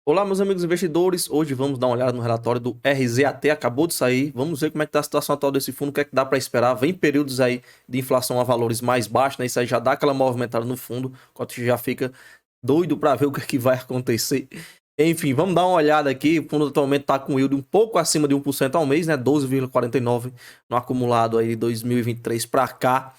Olá, meus amigos investidores. Hoje vamos dar uma olhada no relatório do RZAT, acabou de sair. Vamos ver como é que está a situação atual desse fundo, o que é que dá para esperar. Vem períodos aí de inflação a valores mais baixos, né? Isso aí já dá aquela movimentada no fundo, enquanto já fica doido para ver o que é que vai acontecer. Enfim, vamos dar uma olhada aqui. O fundo atualmente está com yield um pouco acima de 1% ao mês, né? 12,49 no acumulado aí de 2023 para cá.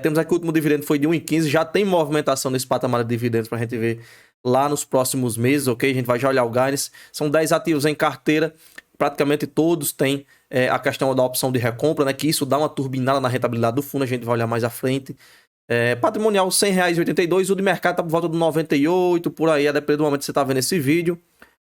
Temos aqui o último dividendo foi de 1,15. Já tem movimentação nesse patamar de dividendos para a gente ver lá nos próximos meses, ok? A gente vai já olhar o guidance. São 10 ativos em carteira, praticamente todos têm a questão da opção de recompra, né? Que isso dá uma turbinada na rentabilidade do fundo, a gente vai olhar mais à frente. Patrimonial R$100,82, o de mercado está por volta do 98, por aí, a depender do momento que você está vendo esse vídeo.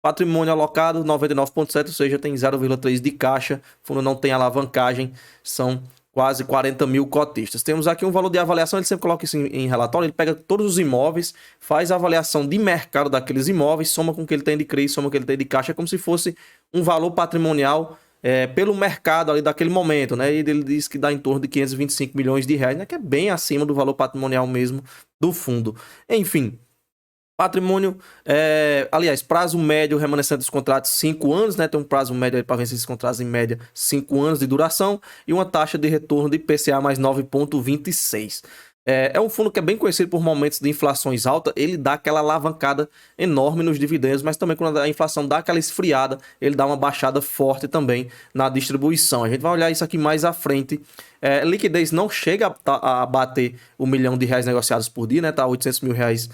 Patrimônio alocado 99,7, ou seja, tem 0,3 de caixa, o fundo não tem alavancagem, são quase 40 mil cotistas. Temos aqui um valor de avaliação, ele sempre coloca isso em relatório, ele pega todos os imóveis, faz a avaliação de mercado daqueles imóveis, soma com o que ele tem de CRI, soma com o que ele tem de caixa, é como se fosse um valor patrimonial pelo mercado ali daquele momento, né? E ele diz que dá em torno de 525 milhões de reais, né? Que é bem acima do valor patrimonial mesmo do fundo. Enfim, patrimônio, aliás, prazo médio remanescente dos contratos 5 anos, né? Tem um prazo médio para vencer esses contratos em média 5 anos de duração e uma taxa de retorno de IPCA mais 9,26. É um fundo que é bem conhecido por momentos de inflações altas, ele dá aquela alavancada enorme nos dividendos, mas também quando a inflação dá aquela esfriada, ele dá uma baixada forte também na distribuição. A gente vai olhar isso aqui mais à frente. Liquidez não chega a bater R$1 milhão negociados por dia, né? Tá 800 mil reais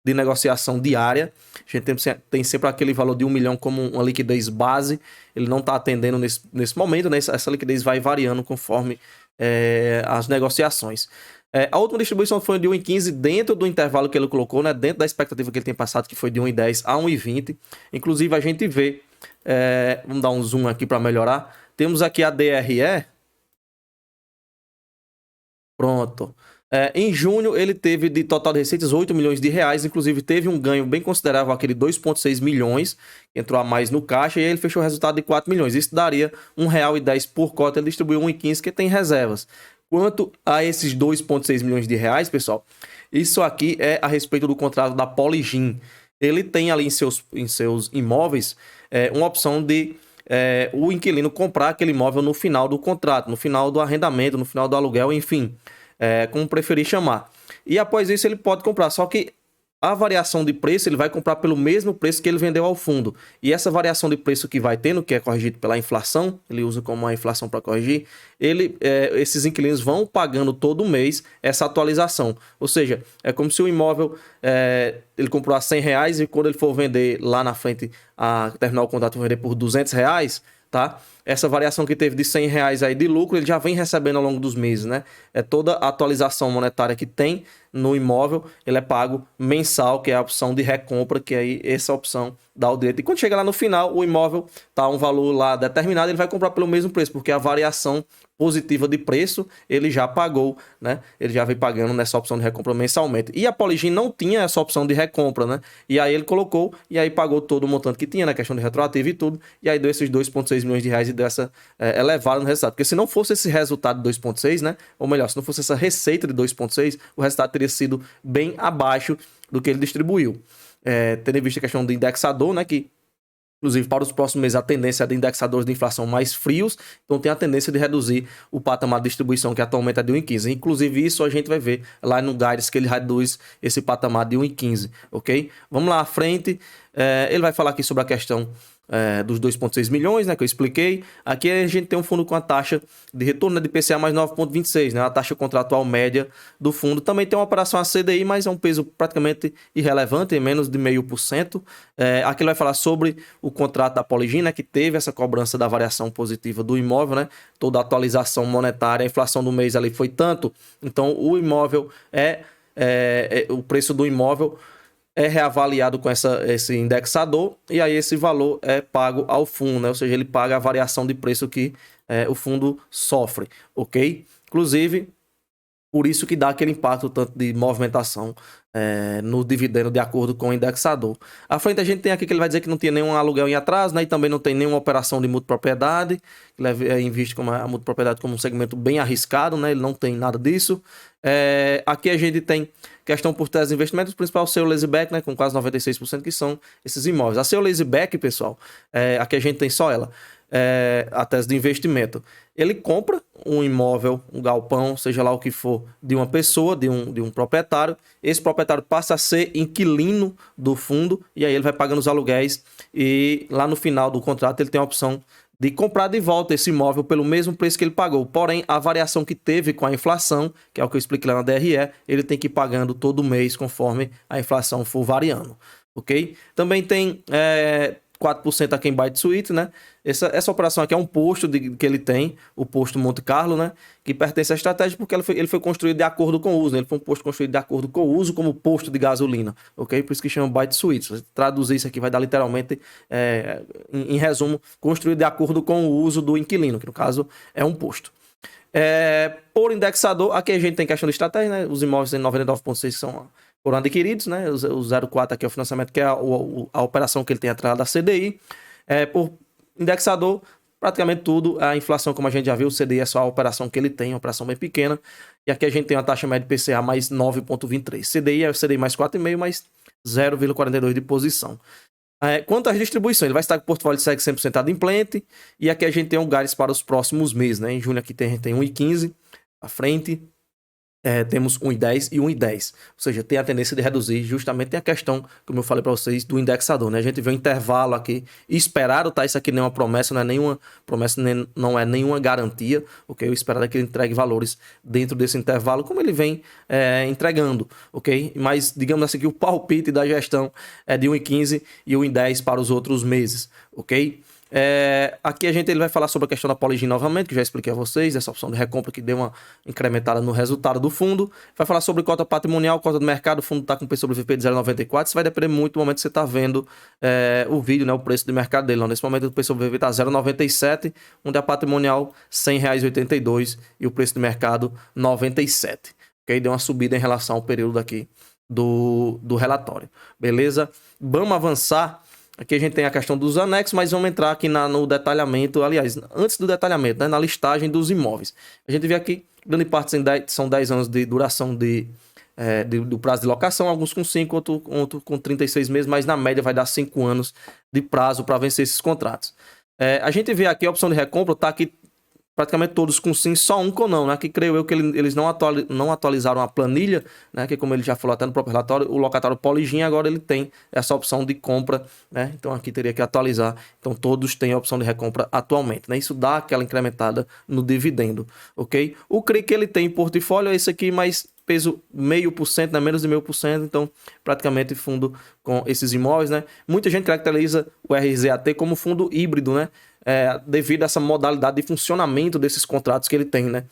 de negociação diária. A gente tem sempre aquele valor de 1 milhão como uma liquidez base. Ele não está atendendo nesse momento, né? Essa liquidez vai variando conforme as negociações. A última distribuição foi de 1,15 dentro do intervalo que ele colocou, né? Dentro da expectativa que ele tem passado, que foi de 1,10 a 1,20. Inclusive, a gente vê... vamos dar um zoom aqui para melhorar. Temos aqui a DRE. Pronto. Em junho, ele teve de total de receitas 8 milhões de reais, inclusive teve um ganho bem considerável, aquele 2,6 milhões, que entrou a mais no caixa, e aí ele fechou o resultado de 4 milhões. Isso daria R$1,10 por cota, ele distribuiu 1,15, que tem reservas. Quanto a esses 2,6 milhões de reais, pessoal, isso aqui é a respeito do contrato da Poligin. Ele tem ali em seus imóveis uma opção de o inquilino comprar aquele imóvel no final do contrato, no final do arrendamento, no final do aluguel, enfim, como preferir chamar. E após isso ele pode comprar, só que a variação de preço ele vai comprar pelo mesmo preço que ele vendeu ao fundo. E essa variação de preço que vai tendo, que é corrigido pela inflação, ele usa como a inflação para corrigir, esses inquilinos vão pagando todo mês essa atualização. Ou seja, é como se o imóvel ele comprou a R$100 e quando ele for vender lá na frente, terminar o contrato, vender por R$200, tá? Essa variação que teve de R$100 aí de lucro, ele já vem recebendo ao longo dos meses, né? Toda a atualização monetária que tem no imóvel, ele é pago mensal, que é a opção de recompra, que aí essa opção dá o direito. E quando chega lá no final, o imóvel tá um valor lá determinado, ele vai comprar pelo mesmo preço, porque a variação positiva de preço, ele já pagou, né? Ele já vem pagando nessa opção de recompra mensalmente. E a Poligin não tinha essa opção de recompra, né? E aí ele colocou, e aí pagou todo o montante que tinha, na questão de retroativo e tudo, e aí deu esses 2,6 milhões de reais e dessa elevada no resultado. Porque se não fosse esse resultado de 2,6, né? Ou melhor, se não fosse essa receita de 2,6, o resultado teria sido bem abaixo do que ele distribuiu. Tendo em vista a questão do indexador, né? Que inclusive, para os próximos meses, a tendência é de indexadores de inflação mais frios, então tem a tendência de reduzir o patamar de distribuição, que atualmente é de 1,15. Inclusive, isso a gente vai ver lá no Guidance, que ele reduz esse patamar de 1,15, ok? Vamos lá à frente. Ele vai falar aqui sobre a questão dos 2,6 milhões, né, que eu expliquei. Aqui a gente tem um fundo com a taxa de retorno, né, de IPCA mais 9,26, né, a taxa contratual média do fundo. Também tem uma operação a CDI, mas é um peso praticamente irrelevante, em menos de 0,5%. Aqui ele vai falar sobre o contrato da Poligin, né, que teve essa cobrança da variação positiva do imóvel, né, toda a atualização monetária, a inflação do mês ali foi tanto, então o imóvel o preço do imóvel é reavaliado com esse indexador e aí esse valor é pago ao fundo, né? Ou seja, ele paga a variação de preço que o fundo sofre, ok? Inclusive, Por isso que dá aquele impacto tanto de movimentação no dividendo de acordo com o indexador. À frente a gente tem aqui que ele vai dizer que não tinha nenhum aluguel em atraso, né? E também não tem nenhuma operação de multipropriedade, que é visto como a multipropriedade como um segmento bem arriscado, né? Ele não tem nada disso. Aqui a gente tem questão por tese de investimentos, principal seu leaseback, né? Com quase 96% que são esses imóveis. A seu leaseback, pessoal, aqui a gente tem só ela. A tese de investimento. Ele compra um imóvel, um galpão, seja lá o que for, de uma pessoa, de um proprietário. Esse proprietário passa a ser inquilino do fundo e aí ele vai pagando os aluguéis e lá no final do contrato ele tem a opção de comprar de volta esse imóvel pelo mesmo preço que ele pagou. Porém, a variação que teve com a inflação, que é o que eu expliquei lá na DRE, ele tem que ir pagando todo mês conforme a inflação for variando, ok? Também tem 4% aqui em Byte Suite, né? Essa operação aqui é um posto que ele tem, o posto Monte Carlo, né? Que pertence à estratégia porque ele foi construído de acordo com o uso, né? Ele foi um posto construído de acordo com o uso como posto de gasolina, ok? Por isso que chama Byte Suite. Se você traduzir isso aqui vai dar literalmente, em resumo, construído de acordo com o uso do inquilino, que no caso é um posto. Por indexador, aqui a gente tem questão de estratégia, né? Os imóveis em 99,6 foram adquiridos, né? O 0,4 aqui é o financiamento, que é a operação que ele tem atrás da CDI. Por indexador, praticamente tudo, a inflação, como a gente já viu, o CDI é só a operação que ele tem, uma operação bem pequena. E aqui a gente tem uma taxa média de PCA mais 9,23. CDI é o CDI mais 4,5, mais 0,42 de posição. Quanto às distribuições, ele vai estar com o portfólio de segue 100% adimplente. E aqui a gente tem um guidance para os próximos meses, né? Em junho aqui a gente tem 1,15 à frente. Temos 1,10 e 1,10. Ou seja, tem a tendência de reduzir. Justamente tem a questão, como eu falei para vocês, do indexador, né? A gente vê um intervalo aqui esperado, tá? Isso aqui nem é uma promessa, não é nenhuma promessa, não é nenhuma garantia. Ok? O esperado é que ele entregue valores dentro desse intervalo, como ele vem entregando, ok? Mas, digamos assim, que o palpite da gestão é de 1,15 e 1,10 para os outros meses, ok? Aqui ele vai falar sobre a questão da Poligin novamente, que já expliquei a vocês, essa opção de recompra que deu uma incrementada no resultado do fundo. Vai falar sobre cota patrimonial, cota do mercado, o fundo está com PSOVP de 0,94, isso vai depender muito do momento que você está vendo o vídeo, né, o preço de mercado dele. Não, nesse momento o PSOVP está 0,97, onde a patrimonial R$ 100,82 e o preço de mercado 97. Okay? Deu uma subida em relação ao período aqui do relatório. Beleza? Vamos avançar. Aqui a gente tem a questão dos anexos, mas vamos entrar aqui no detalhamento, aliás, antes do detalhamento, né, na listagem dos imóveis. A gente vê aqui, grande parte são 10 anos de duração do prazo de locação, alguns com 5, outros com 36 meses, mas na média vai dar 5 anos de prazo para vencer esses contratos. A gente vê aqui a opção de recompra, está aqui praticamente todos com sim, só um com não, né? Que creio eu que eles não atualizaram a planilha, né? Que como ele já falou até no próprio relatório, o locatário Poligin agora ele tem essa opção de compra, né? Então aqui teria que atualizar. Então todos têm a opção de recompra atualmente, né? Isso dá aquela incrementada no dividendo, ok? O CRI que ele tem em portfólio é esse aqui, mas peso 0,5%, né? Menos de 0,5%, então praticamente fundo com esses imóveis, né? Muita gente caracteriza o RZAT como fundo híbrido, né? Devido a essa modalidade de funcionamento desses contratos que ele tem, né?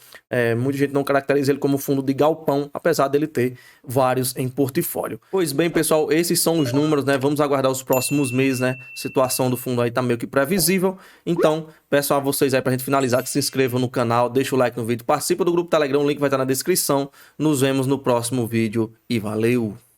Muita gente não caracteriza ele como fundo de galpão, apesar dele ter vários em portfólio. Pois bem, pessoal, esses são os números, né? Vamos aguardar os próximos meses, né? A situação do fundo aí tá meio que previsível. Então, peço a vocês aí pra gente finalizar que se inscrevam no canal, deixa o like no vídeo, participa do grupo Telegram, o link vai estar na descrição. Nos vemos no próximo vídeo e valeu!